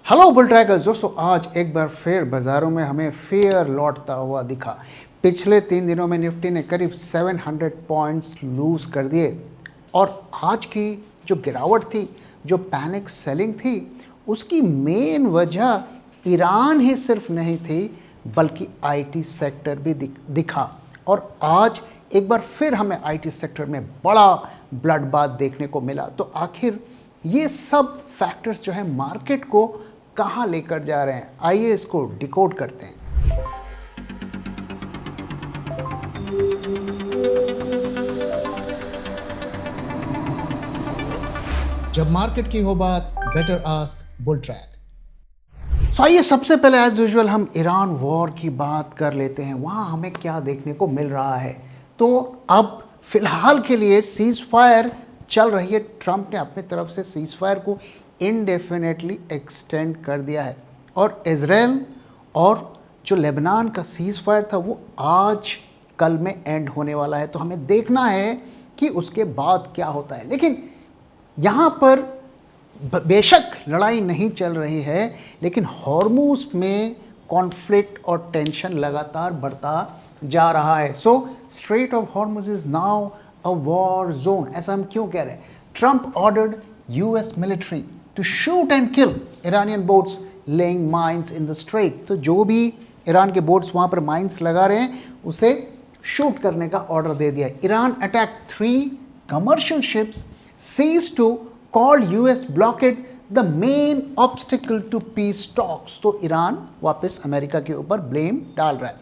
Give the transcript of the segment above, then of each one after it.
Hello bull trackers दोस्तों, आज एक बार फिर बाज़ारों में हमें फेयर लौटता हुआ दिखा। पिछले 3 दिनों में निफ्टी ने करीब 700 पॉइंट्स लूज़ कर दिए और आज की जो गिरावट थी, जो पैनिक सेलिंग थी, उसकी मेन वजह ईरान ही सिर्फ नहीं थी बल्कि आईटी सेक्टर भी दिखा। और आज एक बार फिर हमें आईटी सेक्टर में बड़ा ब्लड बाथ देखने को मिला। तो आखिर ये सब फैक्टर्स जो है मार्केट को कहाँ लेकर जा रहे हैं, आइए इसको डिकोड करते हैं। जब मार्केट की हो बात, बेटर आस्क बुल ट्रैक। सो आइए सबसे पहले एज यूजुअल हम ईरान वॉर की बात कर लेते हैं। वहाँ हमें क्या देखने को मिल रहा है। तो अब फिलहाल के लिए सीज फायर चल रही है। ट्रंप ने अपनी तरफ से सीज फायर को इनडेफिनेटली एक्सटेंड कर दिया है और इजराइल और जो लेबनान का सीज फायर था वो आज कल में एंड होने वाला है। तो हमें देखना है कि उसके बाद क्या होता है। लेकिन यहाँ पर बेशक लड़ाई नहीं चल रही है, लेकिन हॉर्मूज में कॉन्फ्लिक्ट और टेंशन लगातार बढ़ता जा रहा है। So strait of Hormuz is now a war zone. ऐसा हम क्यों कह रहे हैं? Trump ordered US military to shoot and kill Iranian boats laying mines in the strait. तो जो भी ईरान के बोट्स वहाँ पर माइंस लगा रहे हैं उसे शूट करने का ऑर्डर दे दिया। Iran attack 3 commercial ships, seize to called US blockade the main obstacle to peace talks. तो ईरान वापस अमेरिका के ऊपर ब्लेम डाल रहा है।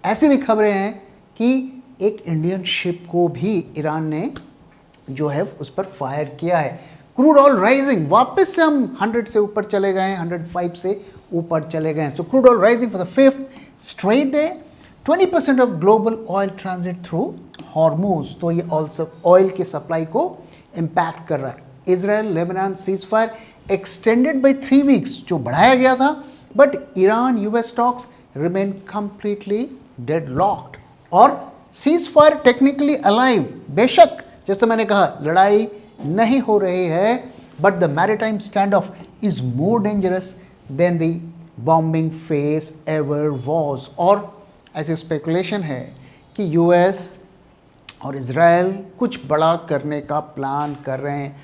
ऐसी भी खबरें हैं कि एक इंडियन शिप को भी ईरान ने जो है उस पर फायर किया है। क्रूड ऑयल राइजिंग, वापस से हम 100 से ऊपर चले गए हैं, 105 से ऊपर चले गए हैं। So crude oil rising for the 5th straight day. 20% of global oil transit through Hormuz. तो ये ऑयल की सप्लाई को इम्पैक्ट कर रहा है। Israel Lebanon ceasefire extended by 3 weeks, जो बढ़ाया गया था, but Iran US talks remain completely deadlocked और सीज फायर टेक्निकली अलाइव। बेशक जैसे मैंने कहा लड़ाई नहीं हो रही है, but the maritime stand of is more dangerous than the bombing face ever was. और ऐसी स्पेकुलेशन है कि यूएस और इजराइल कुछ बड़ा करने का प्लान कर रहे हैं।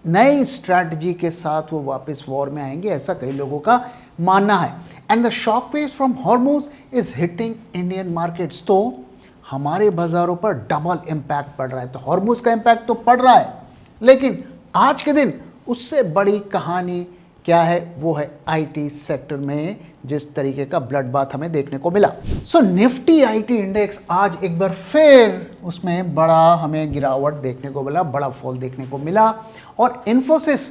नई स्ट्रैटेजी के साथ वो वापस वॉर में आएंगे, ऐसा कई लोगों का मानना है। And the shock wave from Hormuz is hitting Indian markets. तो हमारे बाजारों पर डबल इम्पैक्ट पड़ रहा है। तो हॉर्मूज का इम्पैक्ट तो पड़ रहा है, लेकिन आज के दिन उससे बड़ी कहानी क्या है, वो है आईटी सेक्टर में जिस तरीके का ब्लड बाथ हमें देखने को मिला। सो निफ्टी आईटी इंडेक्स आज एक बार फिर उसमें बड़ा हमें गिरावट देखने को मिला, बड़ा फॉल देखने को मिला और इन्फोसिस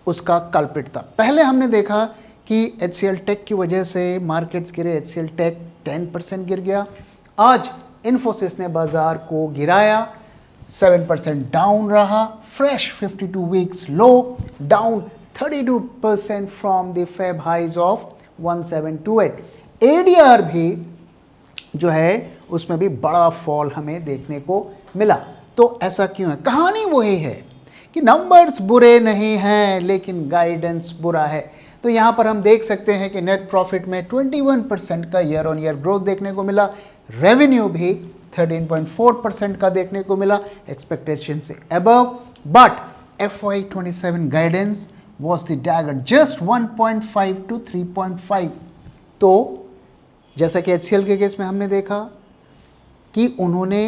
उसका कल्प्रिट था। पहले हमने देखा कि एचसीएल टेक की वजह से मार्केट्स गिरे, एचसीएल टेक 10% गिर गया। आज इन्फोसिस ने बाजार को गिराया, 7% डाउन रहा। Fresh 52 weeks low, down 32% from the Feb highs of 1728। ADR भी जो है उसमें भी बड़ा फॉल हमें देखने को मिला। तो ऐसा क्यों है? कहानी वही है कि नंबर्स बुरे नहीं हैं, लेकिन गाइडेंस बुरा है। तो यहाँ पर हम देख सकते हैं कि नेट प्रॉफिट में 21% का ईयर ऑन ईयर ग्रोथ देखने को मिला। रेवेन्यू भी 13.4% का देखने को मिला, एक्सपेक्टेशन से above. But FY27 guidance was the dagger, just 1.5 to 3.5। तो जैसा कि HCL के केस में हमने देखा कि उन्होंने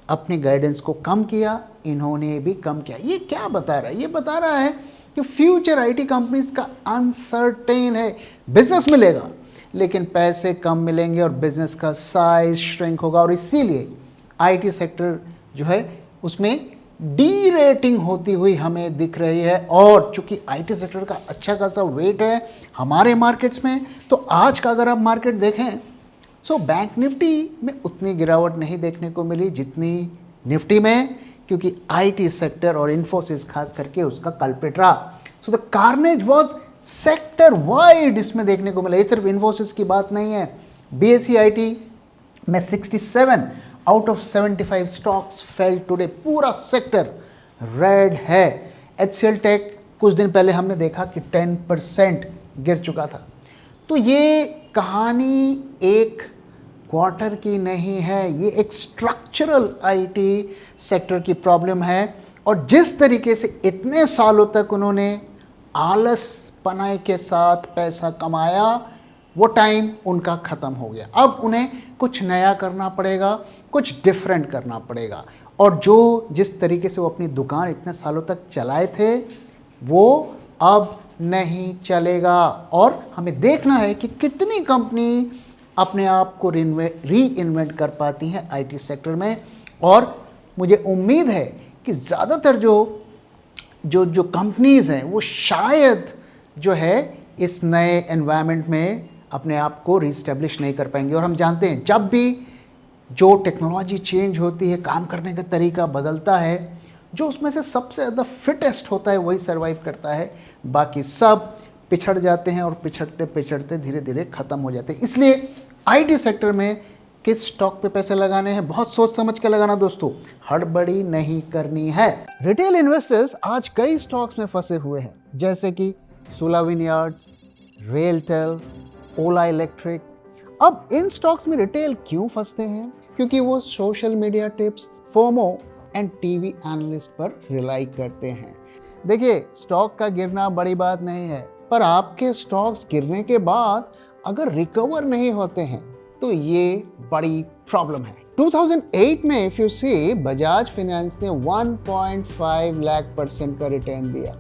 अपनी गाइडेंस को कम किया, इन्होंने भी कम किया। ये क्या बता रहा है? ये बता रहा है कि फ्यूचर आईटी कंपनीज का अनसर्टेन है। बिजनेस मिलेगा लेकिन पैसे कम मिलेंगे और बिजनेस का साइज श्रिंक होगा और इसीलिए आईटी सेक्टर जो है उसमें डी रेटिंग होती हुई हमें दिख रही है। और चूंकि आईटी सेक्टर का अच्छा खासा वेट है हमारे मार्केट्स में, तो आज का अगर आप मार्केट देखें सो बैंक निफ्टी में उतनी गिरावट नहीं देखने को मिली जितनी निफ्टी में, क्योंकि आईटी सेक्टर और इन्फोसिस खास करके उसका कल्प्रिट रहा। So the carnage was sector wide इसमें देखने को मिला। ये सिर्फ इन्फोसिस की बात नहीं है। बीएसई आईटी में 67 out of 75 stocks fail today. पूरा सेक्टर रेड है। एचसीएल टेक कुछ दिन पहले हमने देखा कि 10% गिर चुका था। तो ये कहानी एक क्वार्टर की नहीं है, ये एक स्ट्रक्चरल आईटी सेक्टर की प्रॉब्लम है। और जिस तरीके से इतने सालों तक उन्होंने आलस पनाई के साथ पैसा कमाया, वो टाइम उनका ख़त्म हो गया। अब उन्हें कुछ नया करना पड़ेगा, कुछ डिफरेंट करना पड़ेगा। और जो जिस तरीके से वो अपनी दुकान इतने सालों तक चलाए थे, वो अब नहीं चलेगा। और हमें देखना है कि कितनी कंपनी अपने आप को री इन्वेंट कर पाती हैं आईटी सेक्टर में। और मुझे उम्मीद है कि ज़्यादातर जो कंपनीज़ हैं वो शायद जो है इस नए एनवायरनमेंट में अपने आप को रीस्टेब्लिश नहीं कर पाएंगे। और हम जानते हैं जब भी जो टेक्नोलॉजी चेंज होती है, काम करने का तरीका बदलता है, जो उसमें से सबसे ज़्यादा फिटेस्ट होता है वही सर्वाइव करता है, बाकी सब पिछड़ जाते हैं और पिछड़ते पिछड़ते धीरे धीरे ख़त्म हो जाते हैं। इसलिए आईटी सेक्टर में किस स्टॉक पे पैसे लगाने हैं, बहुत सोच समझ के लगाना दोस्तों, हड़बड़ी नहीं करनी है। रिटेल इन्वेस्टर्स आज कई स्टॉक्स में फंसे हुए हैं, जैसे कि सोला विनयार्ड्स, रेलटेल, ओला इलेक्ट्रिक। अब इन स्टॉक्स में रिटेल क्यों फंसते हैं? क्योंकि वो social media tips, FOMO and TV analyst पर रिलाई करते हैं। देखिए, स्टॉक का गिरना बड़ी बात नहीं है, पर आपके स्टॉक्स गिरने के बाद अगर रिकवर नहीं होते हैं तो ये बड़ी प्रॉब्लम है। 2008 में if you see, Bajaj Finance ने 1.5 लाख % का रिटर्न दिया,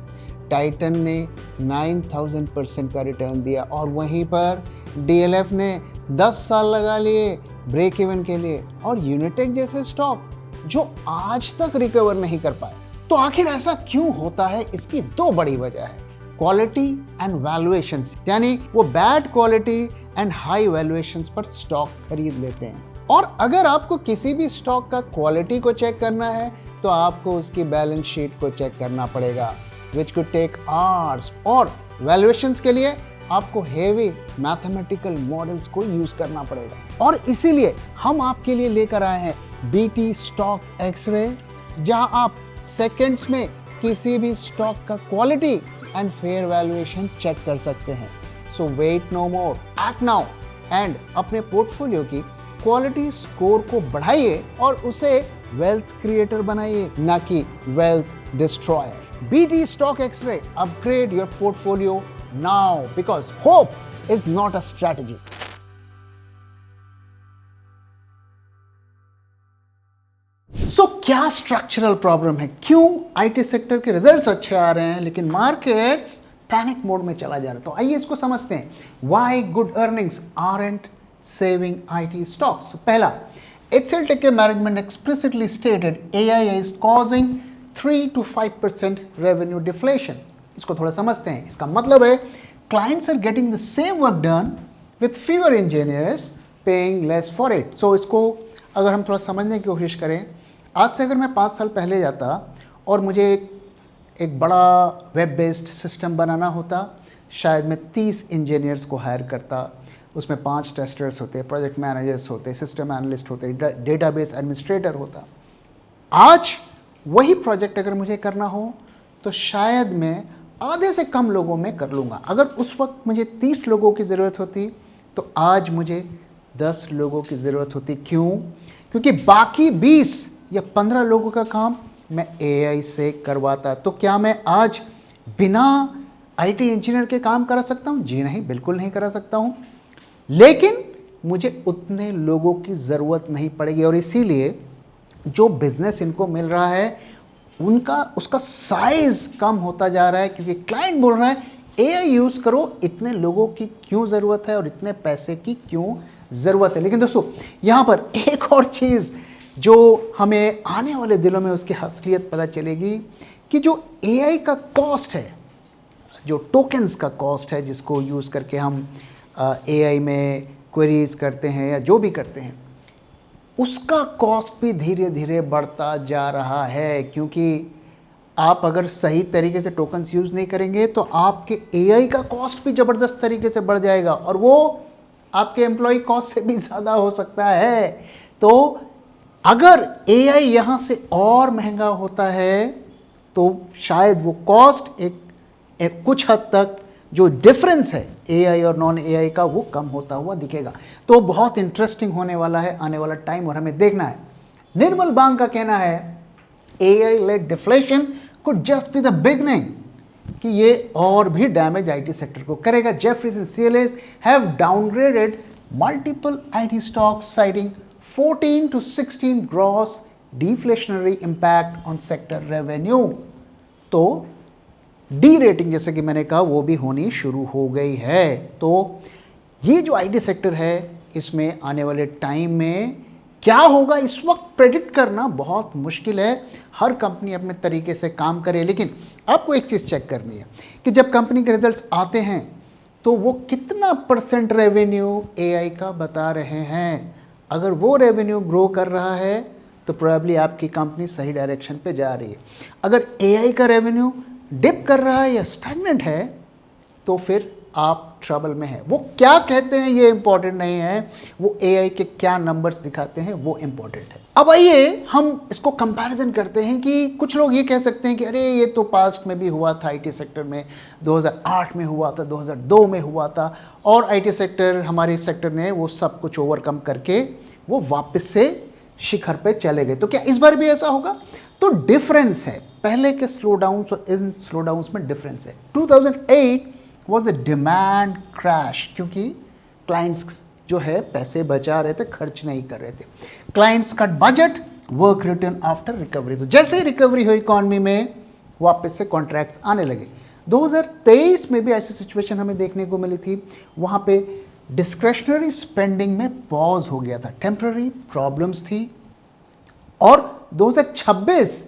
टाइटन ने 9000% का रिटर्न दिया, और वहीं पर डीएलएफ ने 10 साल लगा लिए ब्रेक इवन के लिए, और यूनिटेक जैसे स्टॉक जो आज तक रिकवर नहीं कर पाए। तो आखिर ऐसा क्यों होता है? इसकी दो बड़ी वजह है, क्वालिटी एंड वैल्यूएशन, यानी वो bad quality and high valuations पर स्टॉक खरीद लेते हैं। और अगर आपको किसी भी स्टॉक का क्वालिटी को चेक करना है तो आपको उसकी बैलेंस शीट को चेक करना पड़ेगा, which could take hours, और वैल्यूएशंस के लिए आपको हेवी मैथमेटिकल मॉडल्स को यूज करना पड़ेगा। और इसीलिए हम आपके लिए लेकर आए हैं बीटी स्टॉक एक्सरे, जहां आप सेकंड्स में किसी भी स्टॉक का quality and fair valuation check कर सकते हैं। So wait no more, act now and अपने पोर्टफोलियो की क्वालिटी स्कोर को बढ़ाइए और उसे वेल्थ क्रिएटर बनाइए, ना कि wealth destroyer. BT Stock X-ray, upgrade your portfolio now because hope is not a strategy. So क्या स्ट्रक्चरल प्रॉब्लम है? क्यों आईटी सेक्टर के रिजल्ट्स अच्छे आ रहे हैं लेकिन मार्केट्स पैनिक मोड में चला जा रहा है? तो आइए इसको समझते हैं। Why good earnings aren't saving IT stocks? So पहला, Excel Tech management explicitly stated AI is causing 3 to 5% revenue deflation. इसको थोड़ा समझते हैं। इसका मतलब है clients are getting the same work done with fewer engineers paying less for it. So इसको अगर हम थोड़ा समझने की कोशिश करें, आज से अगर मैं 5 साल पहले जाता और मुझे एक बड़ा वेब बेस्ड सिस्टम बनाना होता, शायद मैं 30 इंजीनियर्स को हायर करता। उसमें 5 टेस्टर्स होते, प्रोजेक्ट मैनेजर्स होते, सिस्टम एनालिस्ट होते, डेटाबेस एडमिनिस्ट्रेटर होता। आज वही प्रोजेक्ट अगर मुझे करना हो तो शायद मैं आधे से कम लोगों में कर लूँगा। अगर उस वक्त मुझे 30 लोगों की ज़रूरत होती तो आज मुझे 10 लोगों की ज़रूरत होती। क्यों? क्योंकि बाकी 20 या 15 लोगों का काम मैं एआई से करवाता। तो क्या मैं आज बिना आईटी इंजीनियर के काम करा सकता हूँ? जी नहीं, बिल्कुल नहीं करा सकता हूँ। लेकिन मुझे उतने लोगों की ज़रूरत नहीं पड़ेगी, और इसीलिए जो बिजनेस इनको मिल रहा है उसका साइज कम होता जा रहा है, क्योंकि क्लाइंट बोल रहा है एआई यूज़ करो, इतने लोगों की क्यों ज़रूरत है और इतने पैसे की क्यों ज़रूरत है। लेकिन दोस्तों, यहाँ पर एक और चीज़ जो हमें आने वाले दिनों में उसकी असलियत पता चलेगी कि जो एआई का कॉस्ट है, जो टोकन्स का कॉस्ट है जिसको यूज़ करके हम एआई में क्वेरीज करते हैं या जो भी करते हैं, उसका कॉस्ट भी धीरे धीरे बढ़ता जा रहा है। क्योंकि आप अगर सही तरीके से टोकन्स यूज़ नहीं करेंगे तो आपके एआई का कॉस्ट भी ज़बरदस्त तरीके से बढ़ जाएगा, और वो आपके एम्प्लॉय कॉस्ट से भी ज़्यादा हो सकता है। तो अगर एआई यहाँ से और महंगा होता है तो शायद वो कॉस्ट एक कुछ हद तक जो डिफरेंस है एआई और नॉन एआई का वो कम होता हुआ दिखेगा। तो बहुत इंटरेस्टिंग होने वाला है आने वाला टाइम और हमें देखना है। निर्मल बांग का कहना है AI led deflation could just be the beginning, कि ये और भी डैमेज आईटी सेक्टर को करेगा। Jefferies and CLS have downgraded multiple IT stocks citing 14 to 16 gross deflationary impact on sector revenue. तो डी रेटिंग जैसे कि मैंने कहा वो भी होनी शुरू हो गई है। तो ये जो आईटी सेक्टर है इसमें आने वाले टाइम में क्या होगा इस वक्त प्रेडिक्ट करना बहुत मुश्किल है। हर कंपनी अपने तरीके से काम करे, लेकिन आपको एक चीज़ चेक करनी है कि जब कंपनी के रिजल्ट्स आते हैं तो वो कितना % रेवेन्यू एआई का बता रहे हैं। अगर वो रेवेन्यू ग्रो कर रहा है तो प्रोबेबली आपकी कंपनी सही डायरेक्शन पे जा रही है। अगर एआई का रेवेन्यू डिप कर रहा है या स्टैग्नेंट है तो फिर आप ट्रबल में हैं। वो क्या कहते हैं ये इंपॉर्टेंट नहीं है, वो एआई के क्या नंबर्स दिखाते हैं वो इंपॉर्टेंट है। अब आइए हम इसको कंपैरिजन करते हैं कि कुछ लोग ये कह सकते हैं कि अरे ये तो पास्ट में भी हुआ था, आईटी सेक्टर में 2008 में हुआ था, 2002 में हुआ था, और आईटी सेक्टर हमारे सेक्टर ने वो सब कुछ ओवरकम करके वो वापस से शिखर पे चले गए। तो क्या इस बार भी ऐसा होगा? तो डिफरेंस है, पहले के स्लो डाउन्स और इन स्लो डाउन्स में डिफरेंस है। 2008 वॉज ए डिमांड क्रैश, क्योंकि क्लाइंट्स जो है पैसे बचा रहे थे, खर्च नहीं कर रहे थे। Clients cut budget, work return after recovery. तो जैसे ही रिकवरी हुई इकॉनमी में वापस से कॉन्ट्रैक्ट्स आने लगे। 2023 में भी ऐसी सिचुएशन हमें देखने को मिली थी, वहाँ पे डिस्क्रेशनरी स्पेंडिंग में पॉज हो गया था, टेम्पररी प्रॉब्लम्स थी। और 2026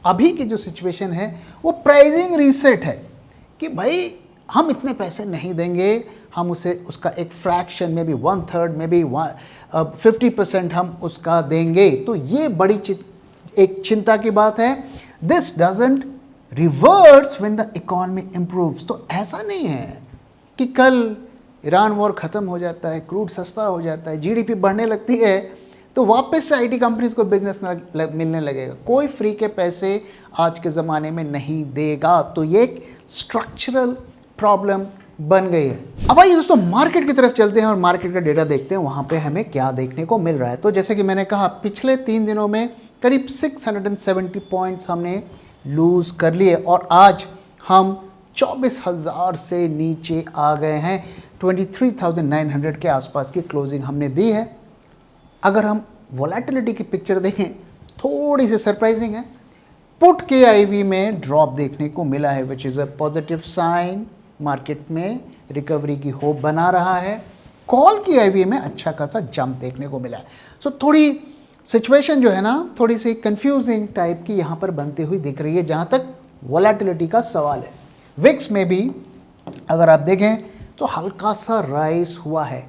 अभी की जो सिचुएशन है वो प्राइसिंग रीसेट है कि भाई हम इतने पैसे नहीं देंगे, हम उसे उसका एक फ्रैक्शन में भी 1/3 में भी 50% हम उसका देंगे। तो ये बड़ी एक चिंता की बात है। This doesn't reverse when the economy improves. तो ऐसा नहीं है कि कल ईरान वॉर ख़त्म हो जाता है, क्रूड सस्ता हो जाता है, जीडीपी बढ़ने लगती है तो वापस से आईटी कंपनीज को बिजनेस मिलने लगेगा। कोई फ्री के पैसे आज के ज़माने में नहीं देगा। तो ये एक स्ट्रक्चरल प्रॉब्लम बन गई है। अब आइए दोस्तों मार्केट की तरफ चलते हैं और मार्केट का डेटा देखते हैं वहाँ पे हमें क्या देखने को मिल रहा है। तो जैसे कि मैंने कहा पिछले 3 दिनों में करीब 670 पॉइंट्स हमने लूज़ कर लिए और आज हम 24,000 से नीचे आ गए हैं। 23,900 के आसपास की क्लोजिंग हमने दी है। अगर हम वोलेटिलिटी की पिक्चर देखें थोड़ी सी सरप्राइजिंग है। पुट के आईवी में ड्रॉप देखने को मिला है which is a positive sign, market में रिकवरी की होप बना रहा है। कॉल की आईवी में अच्छा खासा जंप देखने को मिला है। सो थोड़ी सिचुएशन जो है ना थोड़ी सी कंफ्यूजिंग टाइप की यहाँ पर बनती हुई दिख रही है जहाँ तक वोलेटिलिटी का सवाल है। विक्स में भी अगर आप देखें तो हल्का सा राइज हुआ है।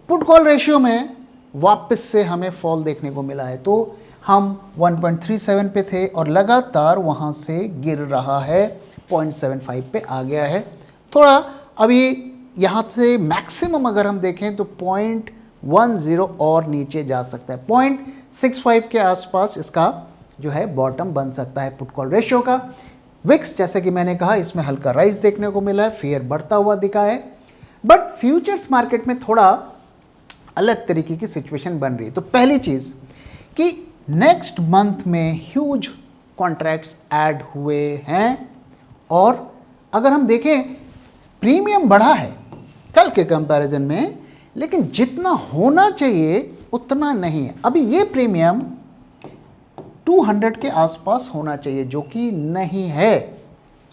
पुट कॉल रेशियो में वापस से हमें फॉल देखने को मिला है। तो हम 1.37 पे थे और लगातार वहाँ से गिर रहा है, 0.75 पे आ गया है। थोड़ा अभी यहाँ से मैक्सिमम अगर हम देखें तो 0.10 और नीचे जा सकता है। 0.65 के आसपास इसका जो है बॉटम बन सकता है पुट कॉल रेशियो का। विक्स जैसे कि मैंने कहा इसमें हल्का राइज देखने को मिला है, फेयर बढ़ता हुआ दिखा है। बट फ्यूचर्स मार्केट में थोड़ा अलग तरीके की सिचुएशन बन रही है। तो पहली चीज़ कि नेक्स्ट मंथ में ह्यूज कॉन्ट्रैक्ट्स ऐड हुए हैं और अगर हम देखें प्रीमियम बढ़ा है कल के कंपैरिजन में, लेकिन जितना होना चाहिए उतना नहीं है। अभी ये प्रीमियम 200 के आसपास होना चाहिए जो कि नहीं है।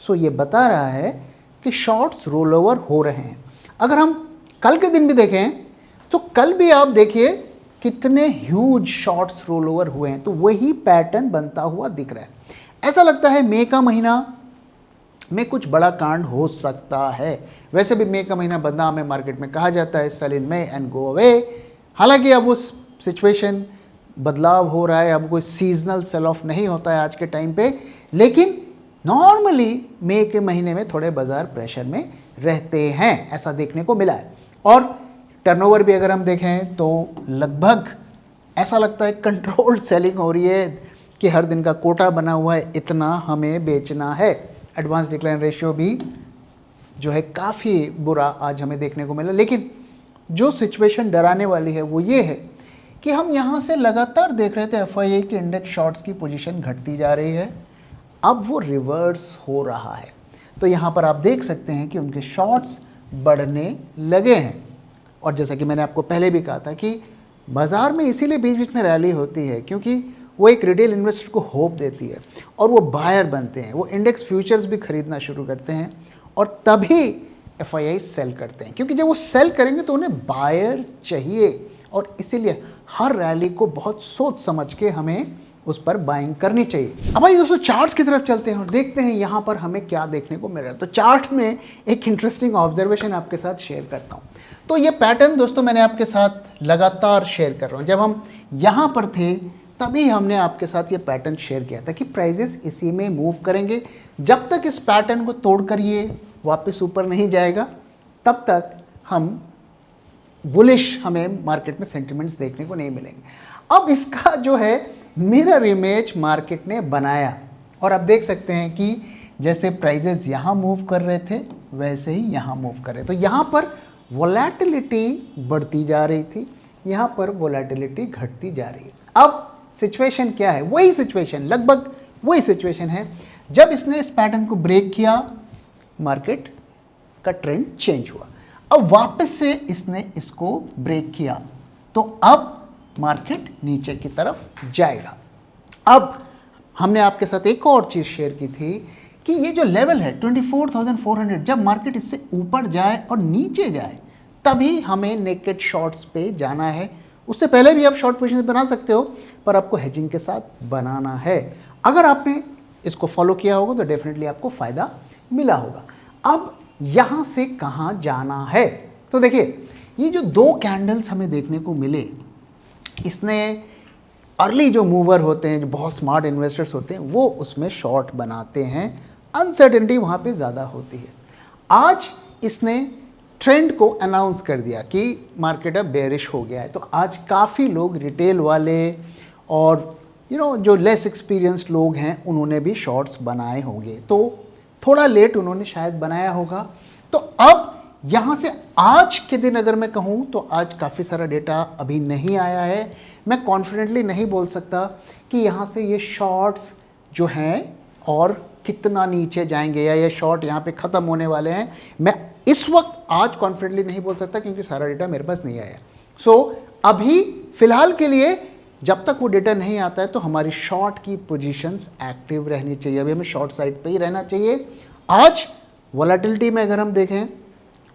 सो ये बता रहा है कि शॉर्ट्स रोल ओवर हो रहे हैं। अगर हम कल के दिन भी देखें तो कल भी आप देखिए कितने ह्यूज शॉर्ट्स रोल ओवर हुए हैं। तो वही पैटर्न बनता हुआ दिख रहा है। ऐसा लगता है मई का महीना में कुछ बड़ा कांड हो सकता है। वैसे भी मई का महीना बदनाम है मार्केट में, कहा जाता है sell in May and go away. हालांकि अब उस सिचुएशन बदलाव हो रहा है, अब कोई सीजनल सेल ऑफ नहीं होता है आज के टाइम पे, लेकिन नॉर्मली मई के महीने में थोड़े बाजार प्रेशर में रहते हैं, ऐसा देखने को मिला है। और टर्नओवर भी अगर हम देखें तो लगभग ऐसा लगता है कंट्रोल्ड सेलिंग हो रही है कि हर दिन का कोटा बना हुआ है, इतना हमें बेचना है। एडवांस डिक्लाइन रेशियो भी जो है काफ़ी बुरा आज हमें देखने को मिला। लेकिन जो सिचुएशन डराने वाली है वो ये है कि हम यहाँ से लगातार देख रहे थे एफआईआई के इंडेक्स शॉर्ट्स की पोजीशन घटती जा रही है, अब वो रिवर्स हो रहा है। तो यहाँ पर आप देख सकते हैं कि उनके शॉर्ट्स बढ़ने लगे हैं। और जैसा कि मैंने आपको पहले भी कहा था कि बाज़ार में इसीलिए बीच बीच में रैली होती है क्योंकि वो एक रिटेल इन्वेस्टर को होप देती है और वो बायर बनते हैं, वो इंडेक्स फ्यूचर्स भी खरीदना शुरू करते हैं और तभी एफआईआई सेल करते हैं, क्योंकि जब वो सेल करेंगे तो उन्हें बायर चाहिए और इसीलिए हर रैली को बहुत सोच समझ के हमें उस पर बाइंग करनी चाहिए। अब भाई दोस्तों चार्ट्स की तरफ चलते हैं और देखते हैं यहाँ पर हमें क्या देखने को मिल रहा है। तो चार्ट में एक इंटरेस्टिंग ऑब्जर्वेशन आपके साथ शेयर करता हूँ। तो ये पैटर्न दोस्तों मैंने आपके साथ लगातार शेयर कर रहा हूँ। जब हम यहाँ पर थे तभी हमने आपके साथ ये पैटर्न शेयर किया था कि प्राइजेस इसी में मूव करेंगे। जब तक इस पैटर्न को तोड़कर ये वापस ऊपर नहीं जाएगा तब तक हम बुलिश हमें मार्केट में सेंटिमेंट्स देखने को नहीं मिलेंगे। अब इसका जो है मिरर इमेज मार्केट ने बनाया और आप देख सकते हैं कि जैसे प्राइजेस यहाँ मूव कर रहे थे वैसे ही यहाँ मूव कर रहे। तो यहाँ पर वोलेटिलिटी बढ़ती जा रही थी, यहाँ पर वोलेटिलिटी घटती जा रही है। अब सिचुएशन क्या है? वही सिचुएशन, लगभग वही सिचुएशन है। जब इसने इस पैटर्न को ब्रेक किया मार्केट का ट्रेंड चेंज हुआ। अब वापस से इसने इसको ब्रेक किया तो अब मार्केट नीचे की तरफ जाएगा। अब हमने आपके साथ एक और चीज़ शेयर की थी कि ये जो लेवल है 24,400, जब मार्केट इससे ऊपर जाए और नीचे जाए तभी हमें नेकेड शॉर्ट्स पे जाना है। उससे पहले भी आप शॉर्ट पोजीशन बना सकते हो पर आपको हेजिंग के साथ बनाना है। अगर आपने इसको फॉलो किया होगा तो डेफिनेटली आपको फ़ायदा मिला होगा। अब यहाँ से कहाँ जाना है? तो देखिए ये जो दो कैंडल्स हमें देखने को मिले, इसने अर्ली जो मूवर होते हैं, जो बहुत स्मार्ट इन्वेस्टर्स होते हैं, वो उसमें शॉर्ट बनाते हैं। अनसर्टेनिटी वहाँ पे ज़्यादा होती है। आज इसने ट्रेंड को अनाउंस कर दिया कि मार्केट अब बेरिश हो गया है। तो आज काफ़ी लोग, रिटेल वाले और जो लेस एक्सपीरियंस्ड लोग हैं, उन्होंने भी शॉर्ट्स बनाए होंगे। तो थोड़ा लेट उन्होंने शायद बनाया होगा। तो अब यहाँ से आज के दिन अगर मैं कहूँ तो आज काफ़ी सारा डेटा अभी नहीं आया है। मैं कॉन्फिडेंटली नहीं बोल सकता कि यहाँ से ये शॉर्ट्स जो हैं और कितना नीचे जाएंगे या ये शॉर्ट यहाँ पे ख़त्म होने वाले हैं। मैं इस वक्त आज कॉन्फिडेंटली नहीं बोल सकता क्योंकि सारा डेटा मेरे पास नहीं आया। सो अभी फ़िलहाल के लिए जब तक वो डेटा नहीं आता है तो हमारी शॉर्ट की पोजीशंस एक्टिव रहनी चाहिए। अभी हमें शॉर्ट साइड पे ही रहना चाहिए। आज वोलेटिलिटी में अगर हम देखें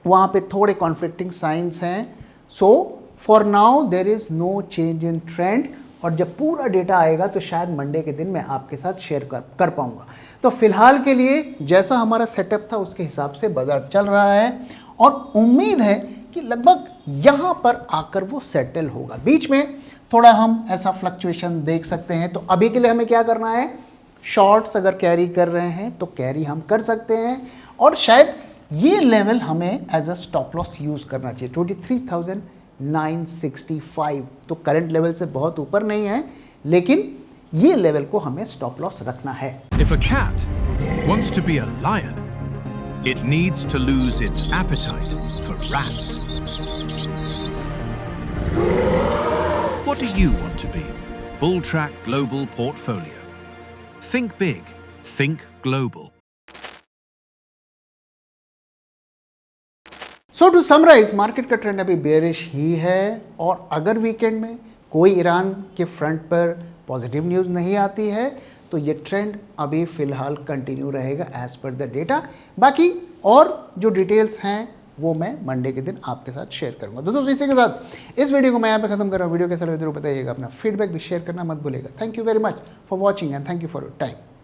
वहाँ पे थोड़े कॉन्फ्लिक्टिंग साइंस हैं। So for now there is no change in trend और जब पूरा डेटा आएगा तो शायद मंडे के दिन मैं आपके साथ शेयर कर पाऊँगा। तो फिलहाल के लिए जैसा हमारा सेटअप था उसके हिसाब से बाजार चल रहा है और उम्मीद है कि लगभग यहाँ पर आकर वो सेटल होगा। बीच में थोड़ा हम ऐसा फ्लक्चुएशन देख सकते हैं। तो अभी के लिए हमें क्या करना है? शॉर्ट्स अगर कैरी कर रहे हैं तो कैरी हम कर सकते हैं और शायद ये लेवल हमें as a stop loss use करना चाहिए 23,965। तो करंट लेवल से बहुत ऊपर नहीं है लेकिन ये लेवल को हमें स्टॉप लॉस रखना है। If a cat wants to be a lion, it needs to lose its appetite for rats. What do you want to be? Bulltrack Global Portfolio. Think big, think global. So to summarise, market का trend अभी bearish ही है और अगर weekend में कोई Iran के front पर पॉजिटिव न्यूज़ नहीं आती है तो ये ट्रेंड अभी फ़िलहाल कंटिन्यू रहेगा एज़ पर द डेटा। बाकी और जो डिटेल्स हैं वो मैं मंडे के दिन आपके साथ शेयर करूंगा। दोस्तों इसी के साथ इस वीडियो को मैं यहाँ पे खत्म कर रहा हूँ। वीडियो कैसा लगा जरूर बताइएगा, अपना फीडबैक भी शेयर करना मत भूलिएगा। Thank you very much for watching and thank you for your time.